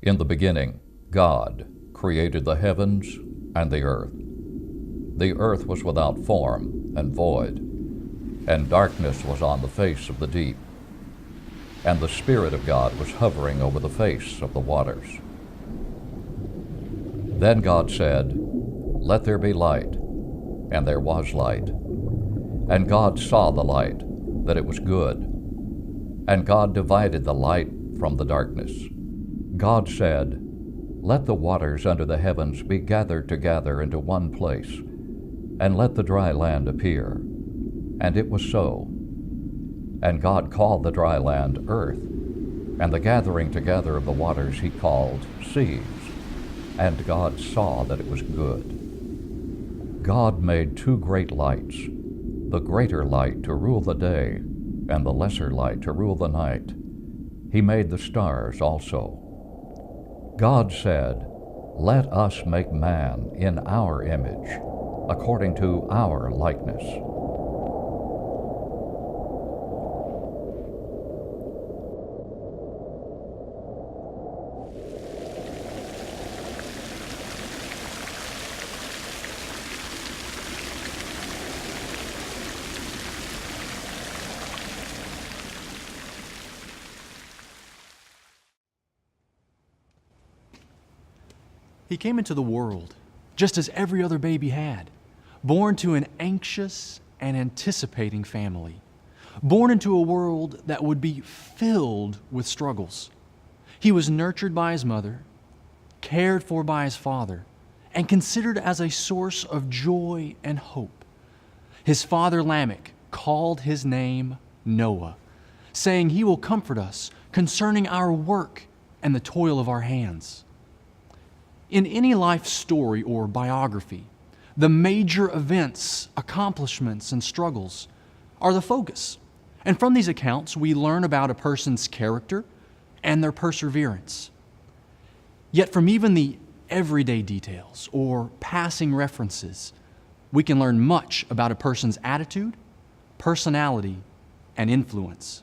In the beginning, God created the heavens and the earth. The earth was without form and void, and darkness was on the face of the deep. And the Spirit of God was hovering over the face of the waters. Then God said, "Let there be light," and there was light. And God saw the light, that it was good. And God divided the light from the darkness. God said, "Let the waters under the heavens be gathered together into one place, and let the dry land appear." And it was so. And God called the dry land earth, and the gathering together of the waters he called seas. And God saw that it was good. God made two great lights, the greater light to rule the day, and the lesser light to rule the night. He made the stars also. God said, "Let us make man in our image, according to our likeness." He came into the world just as every other baby had, born to an anxious and anticipating family, born into a world that would be filled with struggles. He was nurtured by his mother, cared for by his father, and considered as a source of joy and hope. His father Lamech called his name Noah, saying, "He will comfort us concerning our work and the toil of our hands." In any life story or biography, the major events, accomplishments, and struggles are the focus. And from these accounts, we learn about a person's character and their perseverance. Yet from even the everyday details or passing references, we can learn much about a person's attitude, personality, and influence.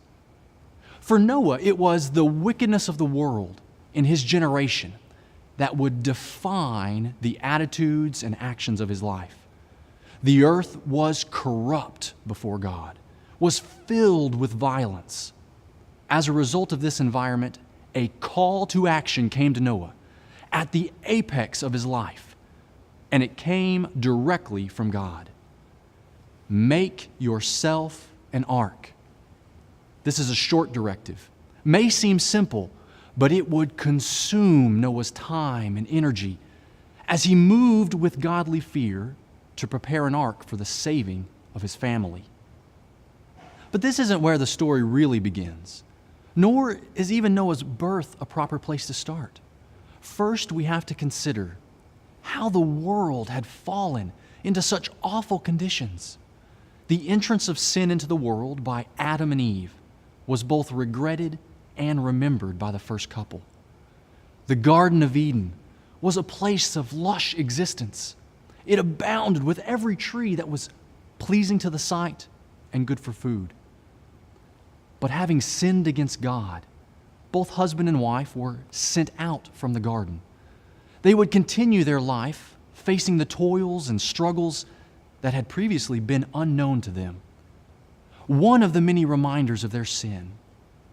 For Noah, it was the wickedness of the world in his generation that would define the attitudes and actions of his life. The earth was corrupt before God, was filled with violence. As a result of this environment, a call to action came to Noah at the apex of his life, and it came directly from God. Make yourself an ark. This is a short directive. May seem simple, but it would consume Noah's time and energy as he moved with godly fear to prepare an ark for the saving of his family. But this isn't where the story really begins, nor is even Noah's birth a proper place to start. First, we have to consider how the world had fallen into such awful conditions. The entrance of sin into the world by Adam and Eve was both regretted and remembered by the first couple. The Garden of Eden was a place of lush existence. It abounded with every tree that was pleasing to the sight and good for food. But having sinned against God, both husband and wife were sent out from the garden. They would continue their life facing the toils and struggles that had previously been unknown to them. One of the many reminders of their sin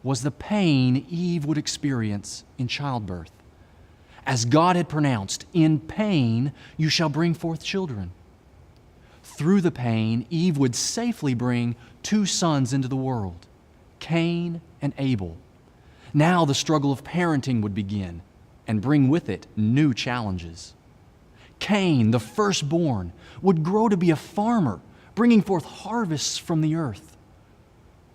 was the pain Eve would experience in childbirth. As God had pronounced, "In pain you shall bring forth children." Through the pain, Eve would safely bring two sons into the world, Cain and Abel. Now the struggle of parenting would begin and bring with it new challenges. Cain, the firstborn, would grow to be a farmer, bringing forth harvests from the earth.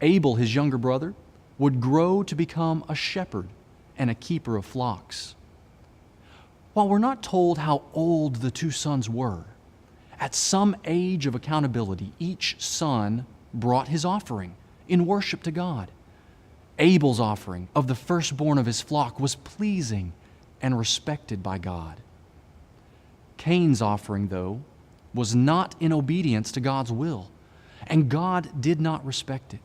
Abel, his younger brother, would grow to become a shepherd and a keeper of flocks. While we're not told how old the two sons were, at some age of accountability, each son brought his offering in worship to God. Abel's offering of the firstborn of his flock was pleasing and respected by God. Cain's offering, though, was not in obedience to God's will, and God did not respect it.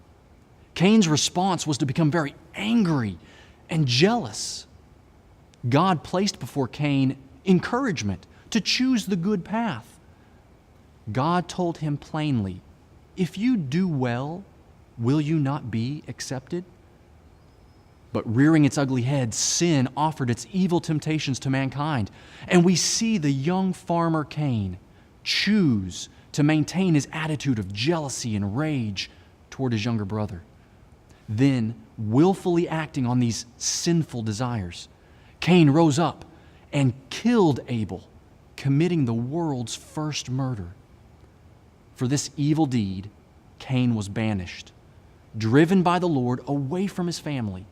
Cain's response was to become very angry and jealous. God placed before Cain encouragement to choose the good path. God told him plainly, "If you do well, will you not be accepted?" But rearing its ugly head, sin offered its evil temptations to mankind. And we see the young farmer Cain choose to maintain his attitude of jealousy and rage toward his younger brother. Then, willfully acting on these sinful desires, Cain rose up and killed Abel, committing the world's first murder. For this evil deed, Cain was banished, driven by the Lord away from his family,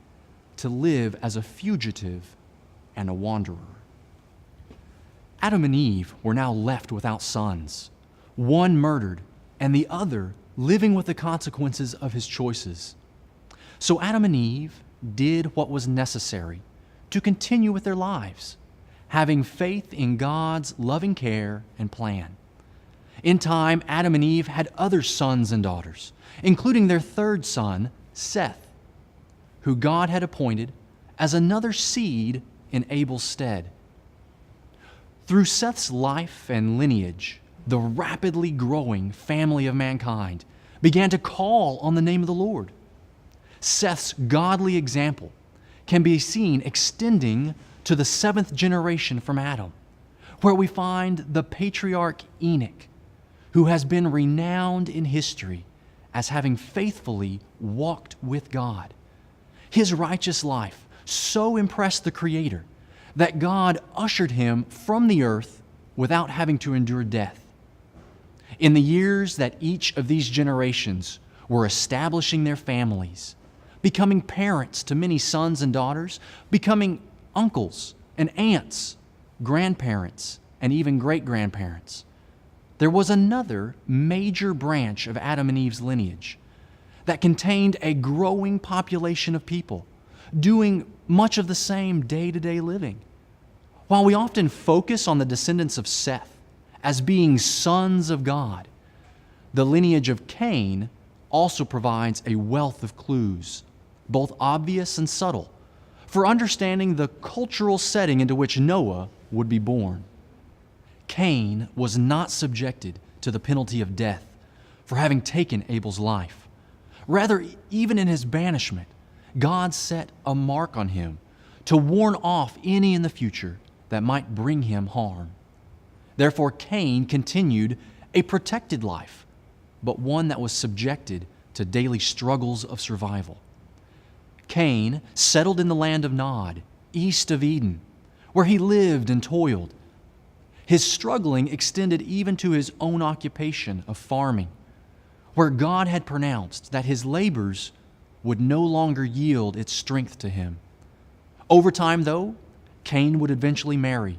to live as a fugitive and a wanderer. Adam and Eve were now left without sons, one murdered and the other living with the consequences of his choices. So Adam and Eve did what was necessary to continue with their lives, having faith in God's loving care and plan. In time, Adam and Eve had other sons and daughters, including their third son, Seth, who God had appointed as another seed in Abel's stead. Through Seth's life and lineage, the rapidly growing family of mankind began to call on the name of the Lord. Seth's godly example can be seen extending to the seventh generation from Adam, where we find the patriarch Enoch, who has been renowned in history as having faithfully walked with God. His righteous life so impressed the Creator that God ushered him from the earth without having to endure death. In the years that each of these generations were establishing their families, becoming parents to many sons and daughters, becoming uncles and aunts, grandparents, and even great-grandparents, there was another major branch of Adam and Eve's lineage that contained a growing population of people doing much of the same day-to-day living. While we often focus on the descendants of Seth as being sons of God, the lineage of Cain also provides a wealth of clues, both obvious and subtle, for understanding the cultural setting into which Noah would be born. Cain was not subjected to the penalty of death for having taken Abel's life. Rather, even in his banishment, God set a mark on him to warn off any in the future that might bring him harm. Therefore, Cain continued a protected life, but one that was subjected to daily struggles of survival. Cain settled in the land of Nod, east of Eden, where he lived and toiled. His struggling extended even to his own occupation of farming, where God had pronounced that his labors would no longer yield its strength to him. Over time, though, Cain would eventually marry,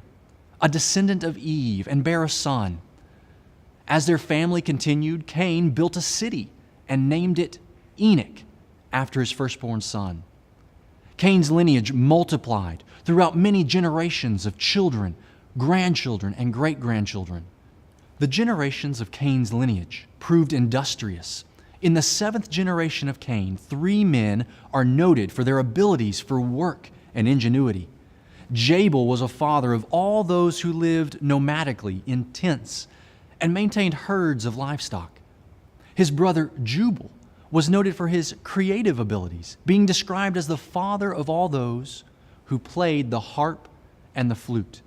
a descendant of Eve, and bear a son. As their family continued, Cain built a city and named it Enoch, after his firstborn son. Cain's lineage multiplied throughout many generations of children, grandchildren, and great-grandchildren. The generations of Cain's lineage proved industrious. In the seventh generation of Cain, 3 men are noted for their abilities for work and ingenuity. Jabal was a father of all those who lived nomadically in tents and maintained herds of livestock. His brother Jubal was noted for his creative abilities, being described as the father of all those who played the harp and the flute.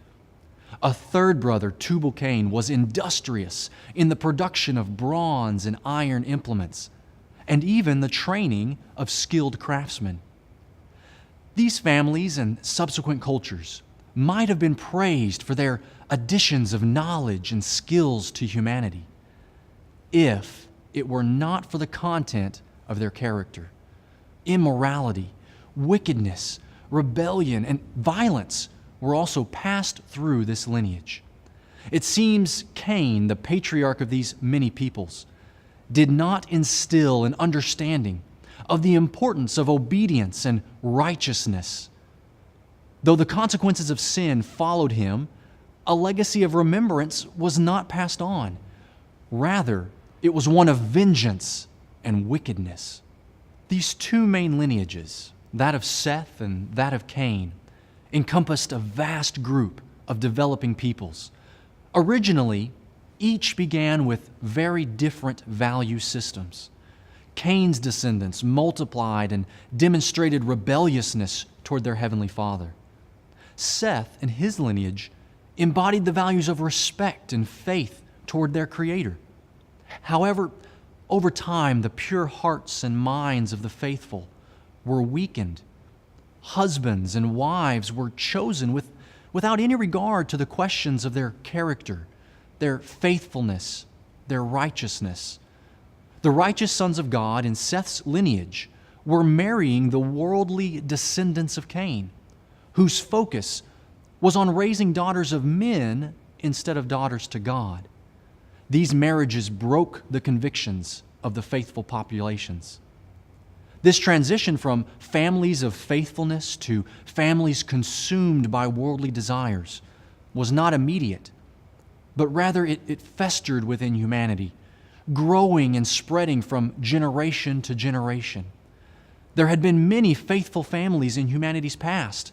A third brother, Tubal-Cain, was industrious in the production of bronze and iron implements, and even the training of skilled craftsmen. These families and subsequent cultures might have been praised for their additions of knowledge and skills to humanity, if it were not for the content of their character. Immorality, wickedness, rebellion, and violence were also passed through this lineage. It seems Cain, the patriarch of these many peoples, did not instill an understanding of the importance of obedience and righteousness. Though the consequences of sin followed him, a legacy of remembrance was not passed on. Rather, it was one of vengeance and wickedness. These 2 main lineages, that of Seth and that of Cain, encompassed a vast group of developing peoples. Originally, each began with very different value systems. Cain's descendants multiplied and demonstrated rebelliousness toward their heavenly Father. Seth and his lineage embodied the values of respect and faith toward their Creator. However, over time, the pure hearts and minds of the faithful were weakened. Husbands and wives were chosen without any regard to the questions of their character, their faithfulness, their righteousness. The righteous sons of God in Seth's lineage were marrying the worldly descendants of Cain, whose focus was on raising daughters of men instead of daughters to God. These marriages broke the convictions of the faithful populations. This transition from families of faithfulness to families consumed by worldly desires was not immediate, but rather it festered within humanity, growing and spreading from generation to generation. There had been many faithful families in humanity's past,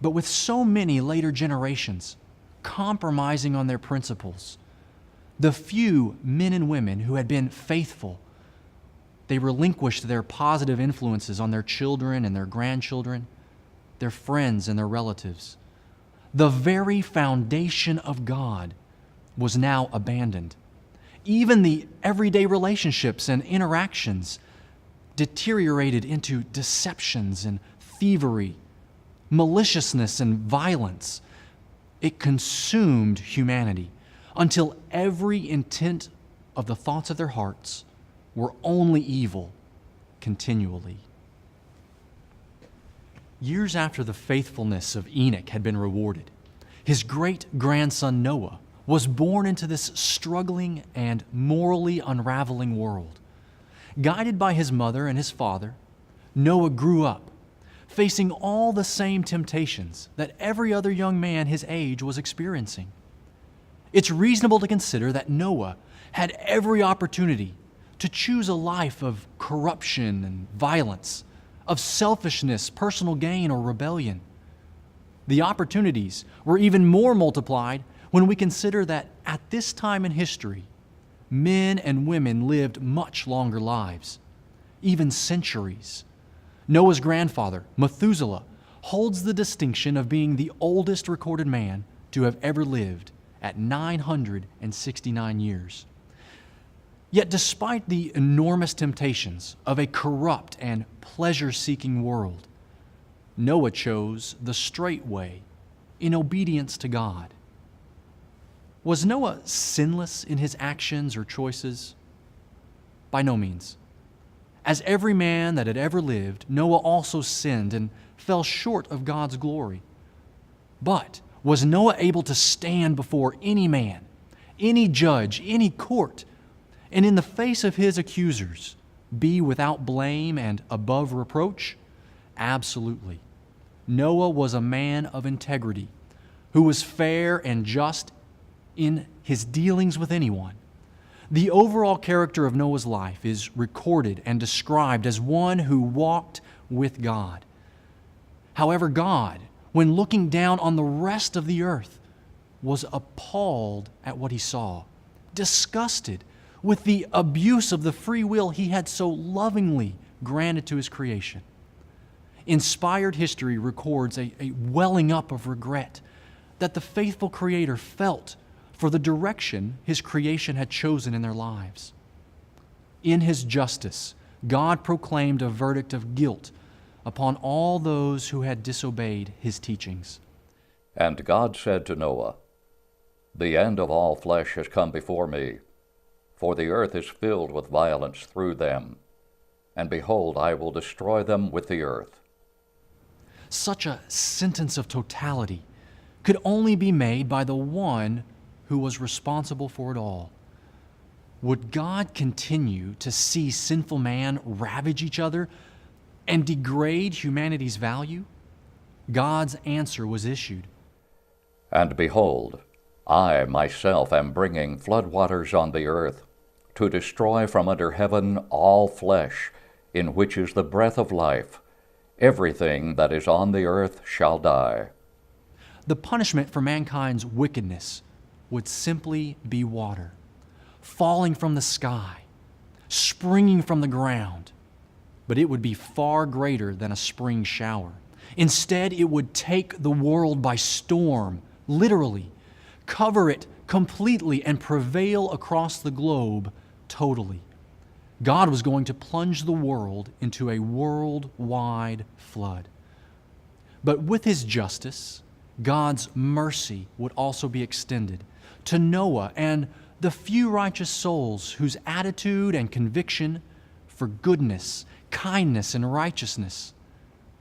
but with so many later generations compromising on their principles, the few men and women who had been faithful, they relinquished their positive influences on their children and their grandchildren, their friends and their relatives. The very foundation of God was now abandoned. Even the everyday relationships and interactions deteriorated into deceptions and thievery, maliciousness and violence. It consumed humanity until every intent of the thoughts of their hearts were only evil continually. Years after the faithfulness of Enoch had been rewarded, his great-grandson Noah was born into this struggling and morally unraveling world. Guided by his mother and his father, Noah grew up, facing all the same temptations that every other young man his age was experiencing. It's reasonable to consider that Noah had every opportunity to choose a life of corruption and violence, of selfishness, personal gain, or rebellion. The opportunities were even more multiplied when we consider that at this time in history, men and women lived much longer lives, even centuries. Noah's grandfather, Methuselah, holds the distinction of being the oldest recorded man to have ever lived at 969 years. Yet despite the enormous temptations of a corrupt and pleasure-seeking world, Noah chose the straight way in obedience to God. Was Noah sinless in his actions or choices? By no means. As every man that had ever lived, Noah also sinned and fell short of God's glory. But was Noah able to stand before any man, any judge, any court, and in the face of his accusers, be without blame and above reproach? Absolutely. Noah was a man of integrity, who was fair and just in his dealings with anyone. The overall character of Noah's life is recorded and described as one who walked with God. However, God, when looking down on the rest of the earth, was appalled at what he saw, disgusted with the abuse of the free will he had so lovingly granted to his creation. Inspired history records a welling up of regret that the faithful Creator felt for the direction his creation had chosen in their lives. In his justice, God proclaimed a verdict of guilt upon all those who had disobeyed his teachings. And God said to Noah, "The end of all flesh has come before me, for the earth is filled with violence through them. And behold, I will destroy them with the earth." Such a sentence of totality could only be made by the one who was responsible for it all. Would God continue to see sinful man ravage each other and degrade humanity's value? God's answer was issued. And behold, I myself am bringing floodwaters on the earth, to destroy from under heaven all flesh, in which is the breath of life. Everything that is on the earth shall die. The punishment for mankind's wickedness would simply be water, falling from the sky, springing from the ground, but it would be far greater than a spring shower. Instead, it would take the world by storm, literally, cover it completely, and prevail across the globe totally. God was going to plunge the world into a worldwide flood. But with His justice, God's mercy would also be extended to Noah and the few righteous souls whose attitude and conviction for goodness, kindness, and righteousness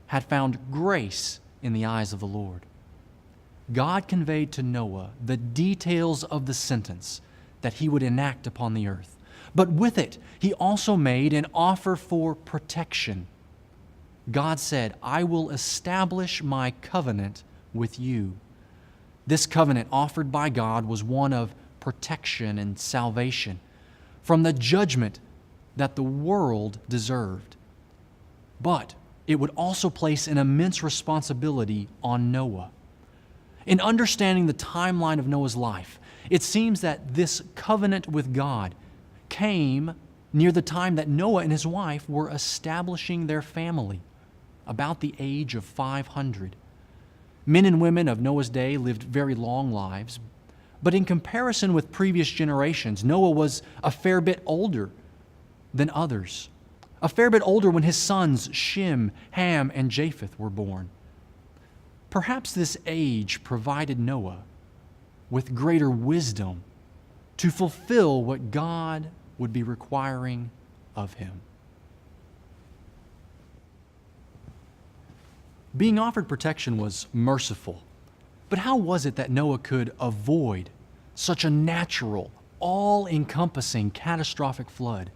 had found grace in the eyes of the Lord. God conveyed to Noah the details of the sentence that He would enact upon the earth. But with it, He also made an offer for protection. God said, "I will establish my covenant with you." This covenant offered by God was one of protection and salvation from the judgment that the world deserved. But it would also place an immense responsibility on Noah. In understanding the timeline of Noah's life, it seems that this covenant with God came near the time that Noah and his wife were establishing their family, about the age of 500. Men and women of Noah's day lived very long lives, but in comparison with previous generations, Noah was a fair bit older than others. A fair bit older when his sons Shem, Ham, and Japheth were born. Perhaps this age provided Noah with greater wisdom to fulfill what God would be requiring of him. Being offered protection was merciful, but how was it that Noah could avoid such a natural, all-encompassing, catastrophic flood?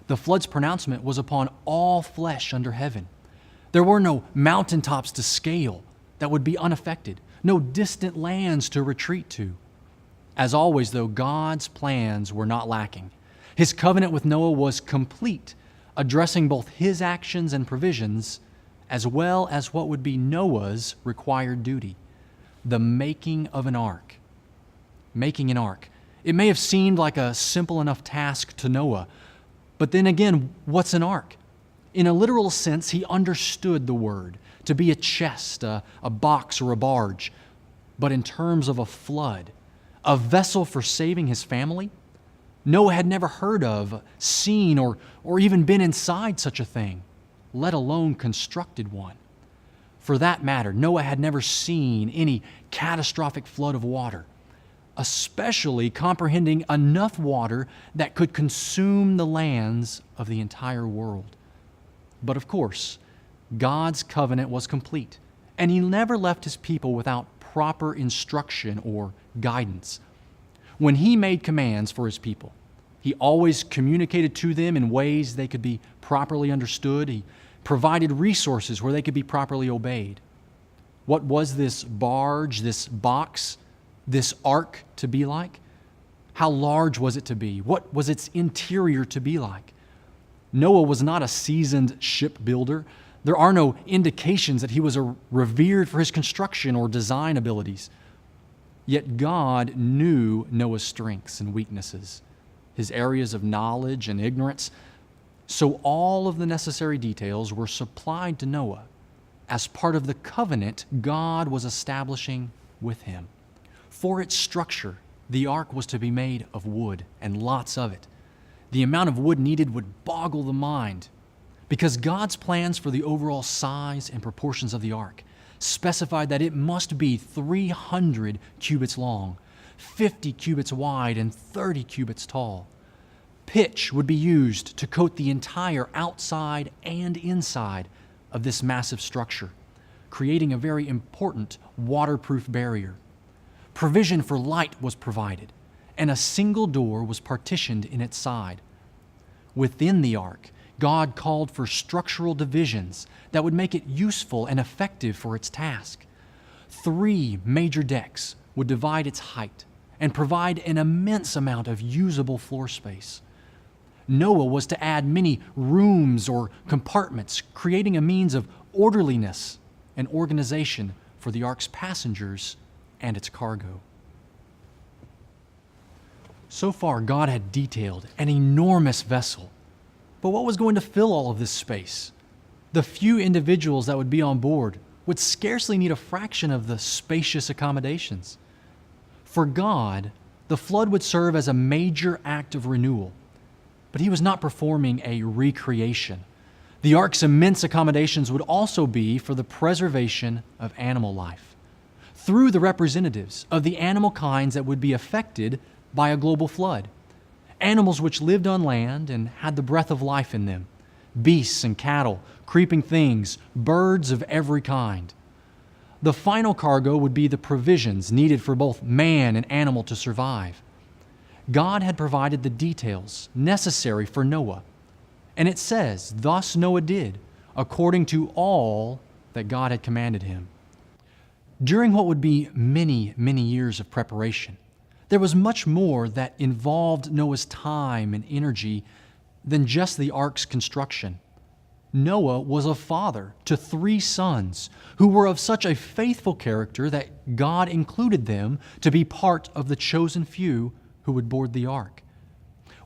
The flood's pronouncement was upon all flesh under heaven. There were no mountaintops to scale that would be unaffected, no distant lands to retreat to. As always, though, God's plans were not lacking. His covenant with Noah was complete, addressing both his actions and provisions, as well as what would be Noah's required duty, the making of an ark. Making an ark. It may have seemed like a simple enough task to Noah, but then again, what's an ark? In a literal sense, he understood the word to be a chest, a box, or a barge. But in terms of a flood, a vessel for saving his family, Noah had never heard of, seen, or even been inside such a thing, let alone constructed one. For that matter, Noah had never seen any catastrophic flood of water, especially comprehending enough water that could consume the lands of the entire world. But of course, God's covenant was complete, and He never left His people without proper instruction or guidance. When He made commands for His people, He always communicated to them in ways they could be properly understood. He provided resources where they could be properly obeyed. What was this barge, this box, this ark to be like? How large was it to be? What was its interior to be like? Noah was not a seasoned shipbuilder. There are no indications that he was revered for his construction or design abilities. Yet God knew Noah's strengths and weaknesses, his areas of knowledge and ignorance. So all of the necessary details were supplied to Noah as part of the covenant God was establishing with him. For its structure, the ark was to be made of wood, and lots of it. The amount of wood needed would boggle the mind, because God's plans for the overall size and proportions of the ark specified that it must be 300 cubits long, 50 cubits wide, and 30 cubits tall. Pitch would be used to coat the entire outside and inside of this massive structure, creating a very important waterproof barrier. Provision for light was provided, and a single door was partitioned in its side. Within the ark, God called for structural divisions that would make it useful and effective for its task. 3 major decks would divide its height and provide an immense amount of usable floor space. Noah was to add many rooms or compartments, creating a means of orderliness and organization for the ark's passengers and its cargo. So far, God had detailed an enormous vessel. But what was going to fill all of this space? The few individuals that would be on board would scarcely need a fraction of the spacious accommodations. For God, the flood would serve as a major act of renewal. But He was not performing a recreation. The ark's immense accommodations would also be for the preservation of animal life, through the representatives of the animal kinds that would be affected by a global flood. Animals which lived on land and had the breath of life in them, beasts and cattle, creeping things, birds of every kind. The final cargo would be the provisions needed for both man and animal to survive. God had provided the details necessary for Noah, and it says, "Thus Noah did, according to all that God had commanded him." During what would be many, many years of preparation, there was much more that involved Noah's time and energy than just the ark's construction. Noah was a father to 3 sons who were of such a faithful character that God included them to be part of the chosen few who would board the ark.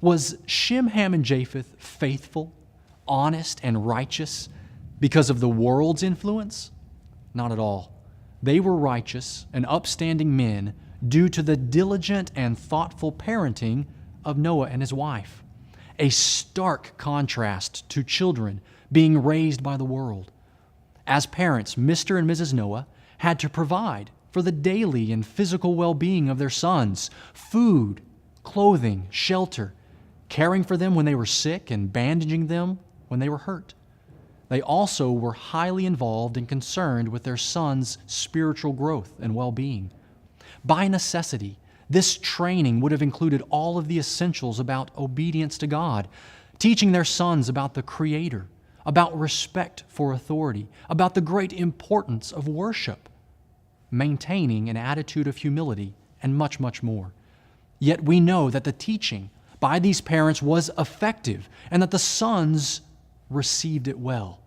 Was Shem, Ham, and Japheth faithful, honest, and righteous because of the world's influence? Not at all. They were righteous and upstanding men due to the diligent and thoughtful parenting of Noah and his wife. A stark contrast to children being raised by the world. As parents, Mr. and Mrs. Noah had to provide for the daily and physical well-being of their sons, food, clothing, shelter, caring for them when they were sick and bandaging them when they were hurt. They also were highly involved and concerned with their sons' spiritual growth and well-being. By necessity, this training would have included all of the essentials about obedience to God, teaching their sons about the Creator, about respect for authority, about the great importance of worship, maintaining an attitude of humility, and much, much more. Yet we know that the teaching by these parents was effective and that the sons received it well.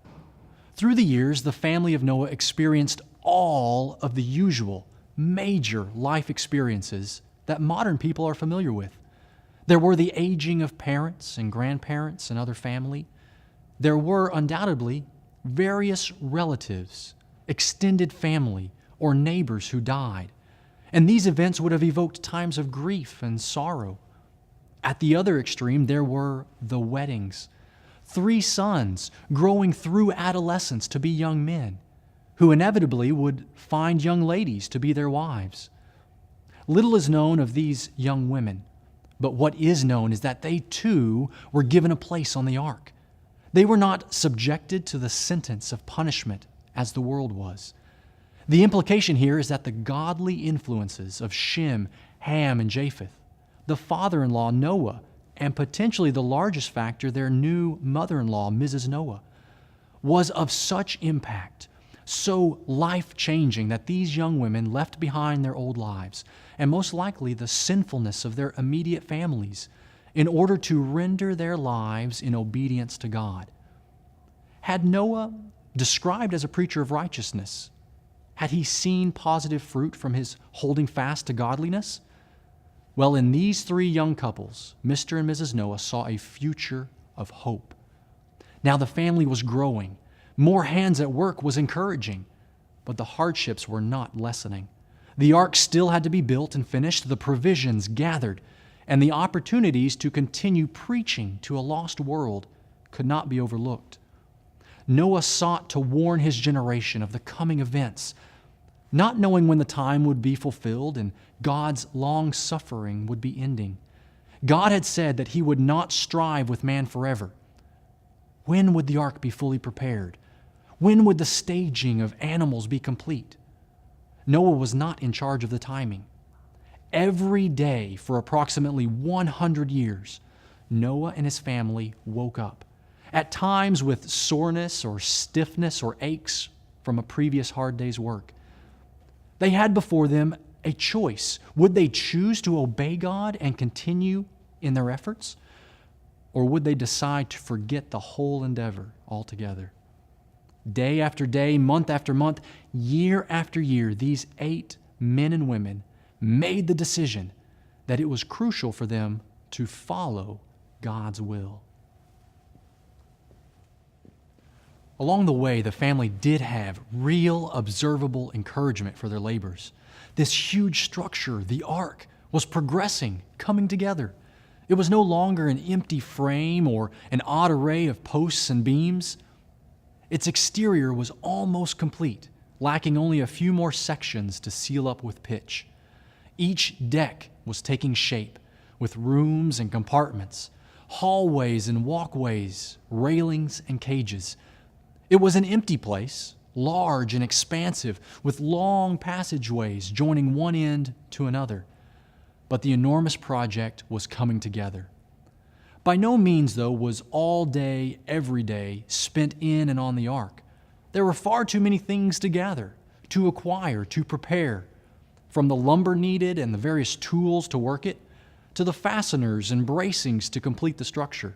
Through the years, the family of Noah experienced all of the usual major life experiences that modern people are familiar with. There were the aging of parents and grandparents and other family. There were undoubtedly various relatives, extended family, or neighbors who died. And these events would have evoked times of grief and sorrow. At the other extreme, there were the weddings. 3 sons growing through adolescence to be young men, who inevitably would find young ladies to be their wives. Little is known of these young women, but what is known is that they too were given a place on the ark. They were not subjected to the sentence of punishment as the world was. The implication here is that the godly influences of Shem, Ham, and Japheth, the father-in-law Noah, and potentially the largest factor, their new mother-in-law, Mrs. Noah, was of such impact, so life-changing, that these young women left behind their old lives, and most likely the sinfulness of their immediate families, in order to render their lives in obedience to God. Had Noah, described as a preacher of righteousness, had he seen positive fruit from his holding fast to godliness? Well, in these 3 young couples, Mr. and Mrs. Noah saw a future of hope. Now the family was growing. More hands at work was encouraging, but the hardships were not lessening. The ark still had to be built and finished, the provisions gathered, and the opportunities to continue preaching to a lost world could not be overlooked. Noah sought to warn his generation of the coming events, not knowing when the time would be fulfilled and God's long suffering would be ending. God had said that He would not strive with man forever. When would the ark be fully prepared? When would the staging of animals be complete? Noah was not in charge of the timing. Every day for approximately 100 years, Noah and his family woke up, at times with soreness or stiffness or aches from a previous hard day's work. They had before them a choice. Would they choose to obey God and continue in their efforts? Or would they decide to forget the whole endeavor altogether? Day after day, month after month, year after year, these 8 men and women made the decision that it was crucial for them to follow God's will. Along the way, the family did have real, observable encouragement for their labors. This huge structure, the ark, was progressing, coming together. It was no longer an empty frame or an odd array of posts and beams. Its exterior was almost complete, lacking only a few more sections to seal up with pitch. Each deck was taking shape, with rooms and compartments, hallways and walkways, railings and cages. It was an empty place, large and expansive, with long passageways joining one end to another. But the enormous project was coming together. By no means, though, was all day, every day spent in and on the ark. There were far too many things to gather, to acquire, to prepare, from the lumber needed and the various tools to work it, to the fasteners and bracings to complete the structure,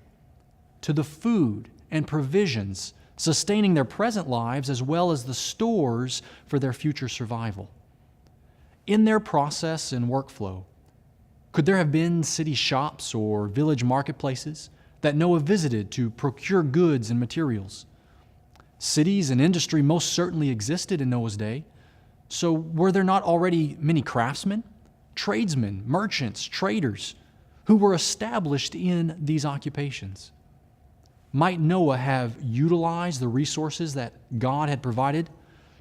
to the food and provisions sustaining their present lives as well as the stores for their future survival. In their process and workflow, could there have been city shops or village marketplaces that Noah visited to procure goods and materials? Cities and industry most certainly existed in Noah's day. So were there not already many craftsmen, tradesmen, merchants, traders who were established in these occupations? Might Noah have utilized the resources that God had provided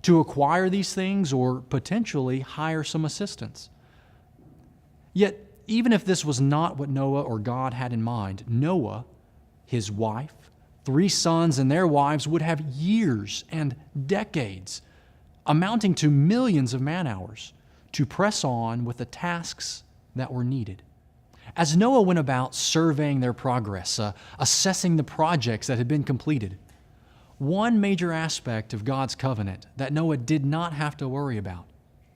to acquire these things or potentially hire some assistance? Yet, even if this was not what Noah or God had in mind, Noah, his wife, 3 sons and their wives would have years and decades, amounting to millions of man-hours, to press on with the tasks that were needed. As Noah went about surveying their progress, assessing the projects that had been completed, one major aspect of God's covenant that Noah did not have to worry about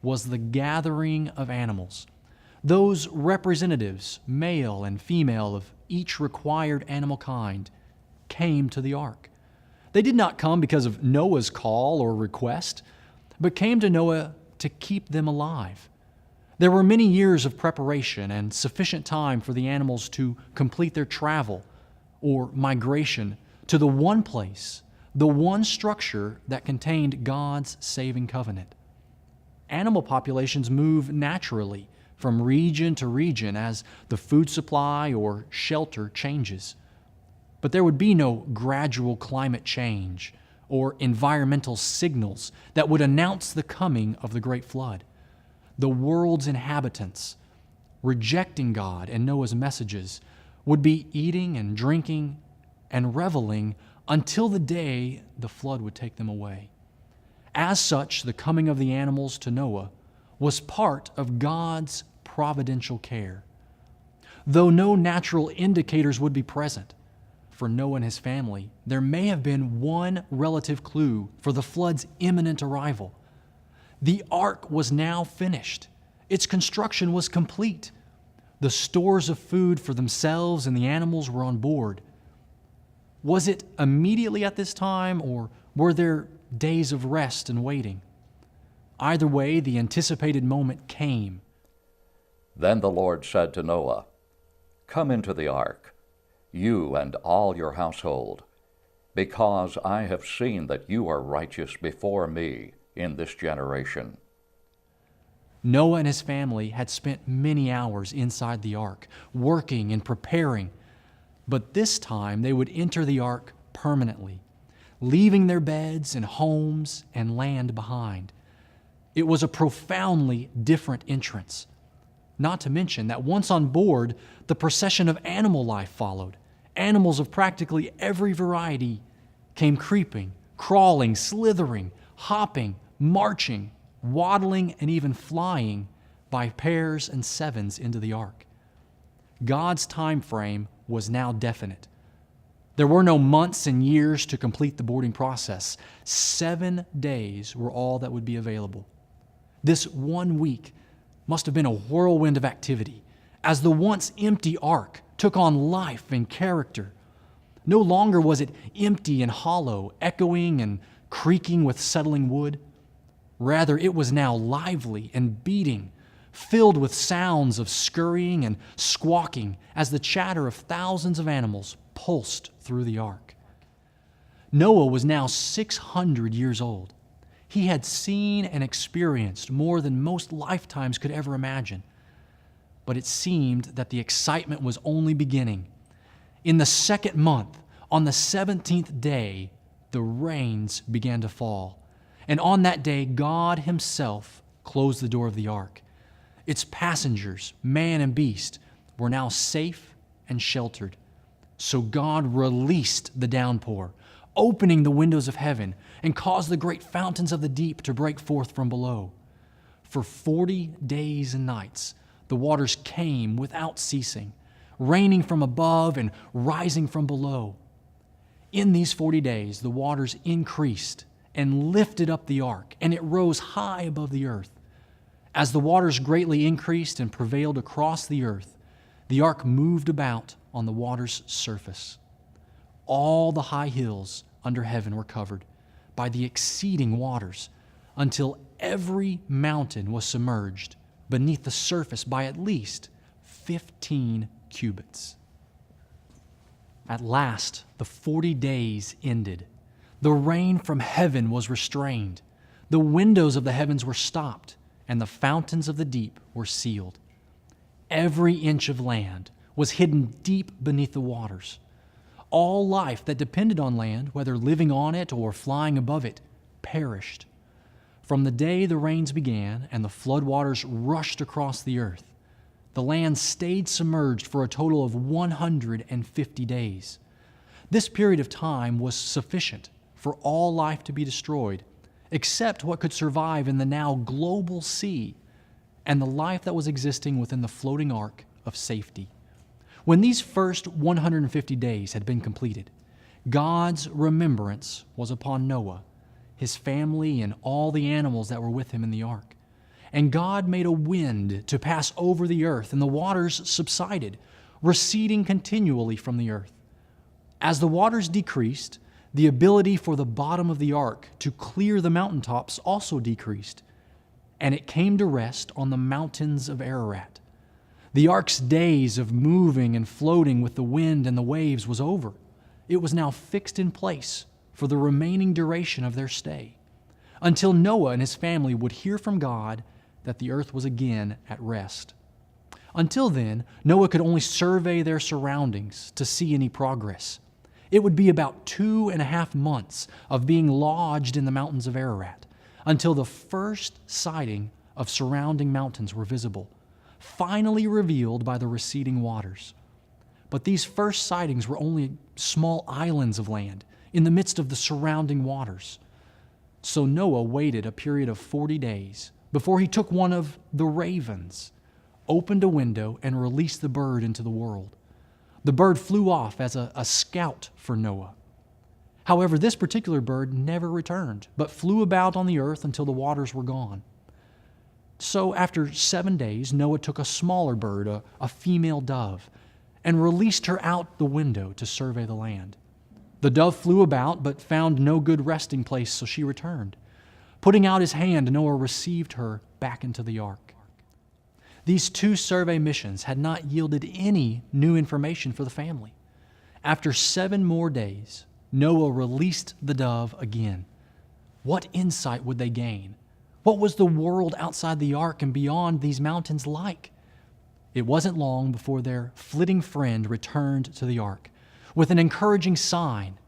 was the gathering of animals. Those representatives, male and female, of each required animal kind came to the ark. They did not come because of Noah's call or request, but came to Noah to keep them alive. There were many years of preparation and sufficient time for the animals to complete their travel or migration to the one place, the one structure that contained God's saving covenant. Animal populations move naturally from region to region as the food supply or shelter changes. But there would be no gradual climate change or environmental signals that would announce the coming of the great flood. The world's inhabitants, rejecting God and Noah's messages, would be eating and drinking and reveling until the day the flood would take them away. As such, the coming of the animals to Noah was part of God's providential care. Though no natural indicators would be present, for Noah and his family, there may have been one relative clue for the flood's imminent arrival. The ark was now finished. Its construction was complete. The stores of food for themselves and the animals were on board. Was it immediately at this time, or were there days of rest and waiting? Either way, the anticipated moment came. Then the Lord said to Noah, "Come into the ark, you and all your household, because I have seen that you are righteous before me in this generation." Noah and his family had spent many hours inside the ark, working and preparing, but this time they would enter the ark permanently, leaving their beds and homes and land behind. It was a profoundly different entrance. Not to mention that once on board, the procession of animal life followed. Animals of practically every variety came creeping, crawling, slithering, hopping, marching, waddling, and even flying by pairs and sevens into the ark. God's time frame was now definite. There were no months and years to complete the boarding process. 7 days were all that would be available. This 1 week must have been a whirlwind of activity as the once empty ark took on life and character. No longer was it empty and hollow, echoing and creaking with settling wood. Rather, it was now lively and beating, filled with sounds of scurrying and squawking as the chatter of thousands of animals pulsed through the ark. Noah was now 600 years old. He had seen and experienced more than most lifetimes could ever imagine. But it seemed that the excitement was only beginning. In the second month, on the 17th day, the rains began to fall. And on that day, God Himself closed the door of the ark. Its passengers, man and beast, were now safe and sheltered. So God released the downpour, opening the windows of heaven, and caused the great fountains of the deep to break forth from below. For 40 days and nights, the waters came without ceasing, raining from above and rising from below. In these 40 days, the waters increased and lifted up the ark, and it rose high above the earth. As the waters greatly increased and prevailed across the earth, the ark moved about on the water's surface. All the high hills under heaven were covered by the exceeding waters, until every mountain was submerged beneath the surface by at least 15 cubits. At last, the 40 days ended. The rain from heaven was restrained. The windows of the heavens were stopped, and the fountains of the deep were sealed. Every inch of land was hidden deep beneath the waters. All life that depended on land, whether living on it or flying above it, perished. From the day the rains began and the floodwaters rushed across the earth, the land stayed submerged for a total of 150 days. This period of time was sufficient for all life to be destroyed, except what could survive in the now global sea and the life that was existing within the floating ark of safety. When these first 150 days had been completed, God's remembrance was upon Noah, his family, and all the animals that were with him in the ark. And God made a wind to pass over the earth, and the waters subsided, receding continually from the earth. As the waters decreased, the ability for the bottom of the ark to clear the mountaintops also decreased, and it came to rest on the mountains of Ararat. The ark's days of moving and floating with the wind and the waves was over. It was now fixed in place for the remaining duration of their stay, until Noah and his family would hear from God that the earth was again at rest. Until then, Noah could only survey their surroundings to see any progress. It would be about 2.5 months of being lodged in the mountains of Ararat until the first sighting of surrounding mountains were visible, finally revealed by the receding waters. But these first sightings were only small islands of land in the midst of the surrounding waters. So Noah waited a period of 40 days before he took one of the ravens, opened a window, and released the bird into the world. The bird flew off as a scout for Noah. However, this particular bird never returned, but flew about on the earth until the waters were gone. So after 7 days, Noah took a smaller bird, a female dove, and released her out the window to survey the land. The dove flew about, but found no good resting place, so she returned. Putting out his hand, Noah received her back into the ark. These 2 survey missions had not yielded any new information for the family. After 7 more days, Noah released the dove again. What insight would they gain? What was the world outside the ark and beyond these mountains like? It wasn't long before their flitting friend returned to the ark with an encouraging sign,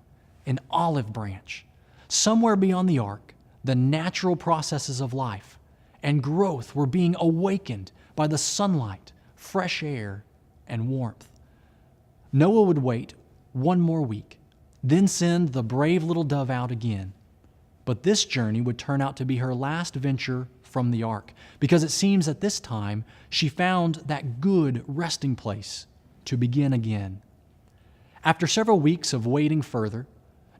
an olive branch. Somewhere beyond the ark, the natural processes of life and growth were being awakened by the sunlight, fresh air, and warmth. Noah would wait 1 more week, then send the brave little dove out again. But this journey would turn out to be her last venture from the ark, because it seems at this time she found that good resting place to begin again. After several weeks of waiting further,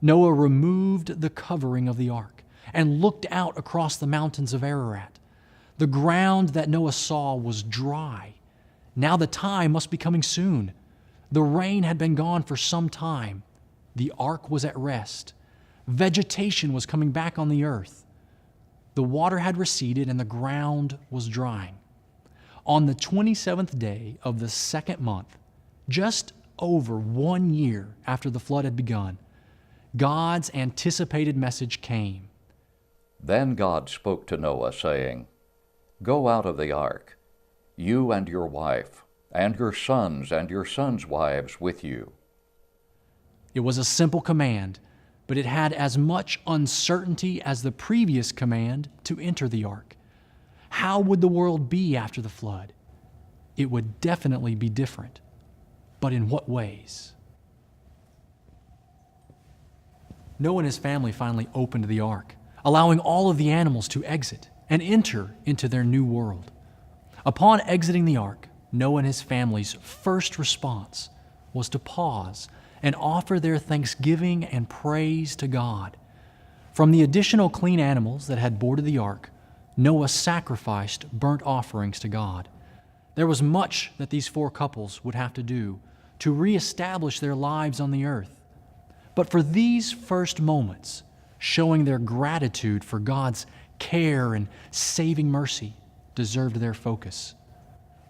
Noah removed the covering of the ark and looked out across the mountains of Ararat. The ground that Noah saw was dry. Now the time must be coming soon. The rain had been gone for some time. The ark was at rest. Vegetation was coming back on the earth. The water had receded and the ground was drying. On the 27th day of the second month, just over 1 year after the flood had begun, God's anticipated message came. Then God spoke to Noah, saying, "Go out of the ark, you and your wife, and your sons and your sons' wives with you." It was a simple command, but it had as much uncertainty as the previous command to enter the ark. How would the world be after the flood? It would definitely be different. But in what ways? Noah and his family finally opened the ark, allowing all of the animals to exit and enter into their new world. Upon exiting the ark, Noah and his family's first response was to pause and offer their thanksgiving and praise to God. From the additional clean animals that had boarded the ark, Noah sacrificed burnt offerings to God. There was much that these four couples would have to do to reestablish their lives on the earth. But for these first moments, showing their gratitude for God's care and saving mercy deserved their focus.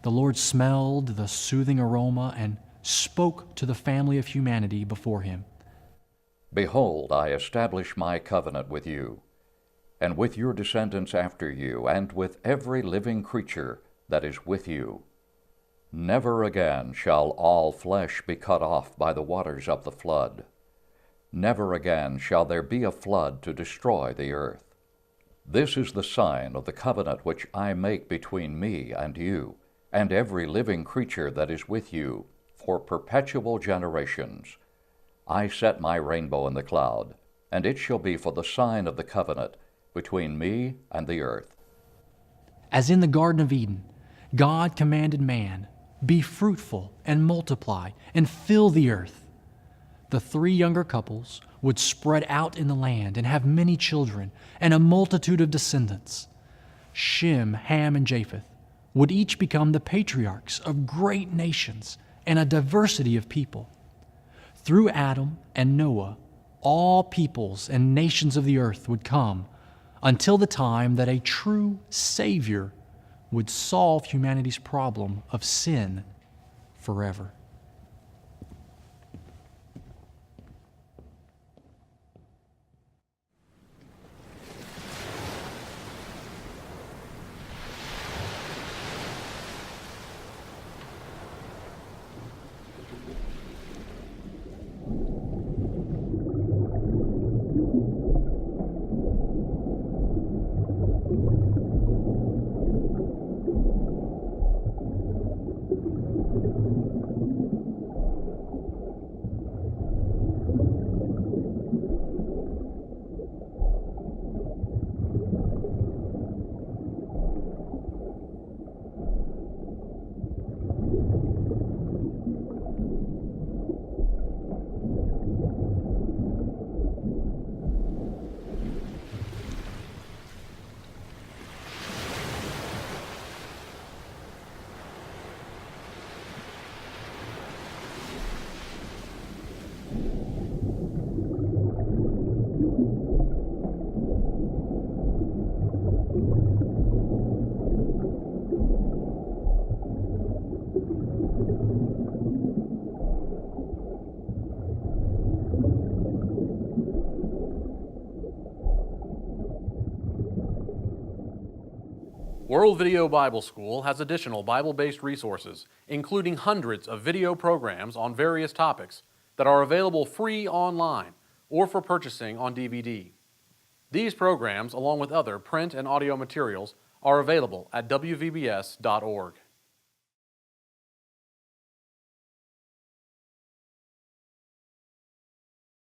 The Lord smelled the soothing aroma and spoke to the family of humanity before him. "Behold, I establish my covenant with you, and with your descendants after you, and with every living creature that is with you. Never again shall all flesh be cut off by the waters of the flood. Never again shall there be a flood to destroy the earth. This is the sign of the covenant which I make between me and you, and every living creature that is with you, for perpetual generations. I set my rainbow in the cloud, and it shall be for the sign of the covenant between me and the earth." As in the Garden of Eden, God commanded man, "Be fruitful and multiply and fill the earth." The three younger couples would spread out in the land and have many children and a multitude of descendants. Shem, Ham, and Japheth would each become the patriarchs of great nations and a diversity of people. Through Adam and Noah, all peoples and nations of the earth would come until the time that a true Savior would solve humanity's problem of sin forever. World Video Bible School has additional Bible-based resources, including hundreds of video programs on various topics that are available free online or for purchasing on DVD. These programs, along with other print and audio materials, are available at wvbs.org.